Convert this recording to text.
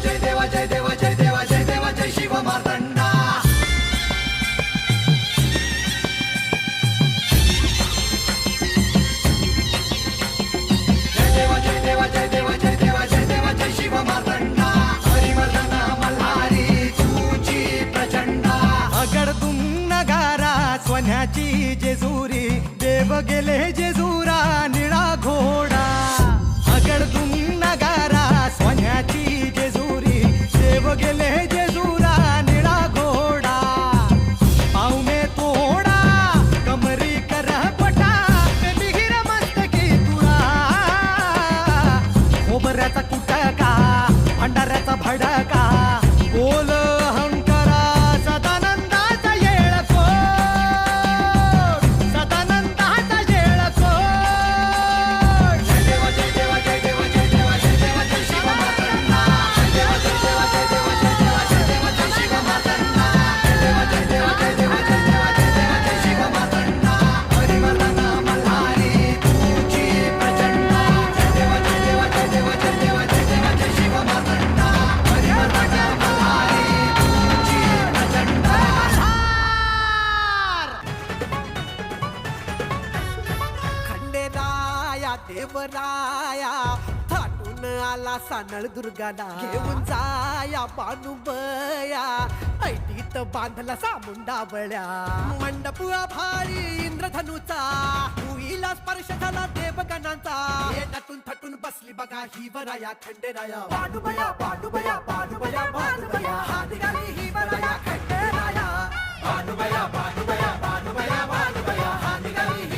जय देवा जय देवा जय देवा जय देवा जय शिव मार्तंडा. जय देवा जय देवा जय देवा जय देवा जय देवा जय शिव मार्तंडा. हरिवर्धन मल्हारी तुझी प्रचंडा. अगडतून नगारा सोन्याची जेजुरी देव गेले जेजुरा निळा घोडा. अगडतून नगारा सोन्याची जेजुरी देव गेले जेजुरा निळा घोडा. पावने तोडा कमरी कर पटा मिहिर मस्तकी तुळा. खोबऱ्याचा कुटका भंडाऱ्याचा भडका बोल अहंकारा सदानंदाचा येळकोट. सदानंदाचा येळकोट. जय देवा जय देवा जय देवा जय देवा जय देवा जय शिव मार्तंडा. जय देवा जय देवा जय देवा जय देवा जय देवा जय शिव मार्तंडा. जय देवा जय देवा जय देवा जय देवा जय देवा जय शिव मार्तंडा. हरिवर्धन मल्हारी तुझी प्रचंडा. जय देवा जय देवा जय देवा जय देवा जय देवा जय शिव मार्तंडा. हरिवर्धन मल्हारी तुझी प्रचंडा. खंडेराया देवराया थाटून आला सानळ दुर्गाला. घेऊन जाया बानुबया ऐटीत बांधला सामुंडा बळ्या. मंडप भारी इंद्रधनुचा भुईला स्पर्श झाला देवगणांचा. नटून थटून बसली बघा ही वराया खंडेराया. बानुबया बानुबया बानुबया बानुबया हात घाली ही वराया खंडेराया. बानुबया बानुबया बानुबया बानुबया हात घाली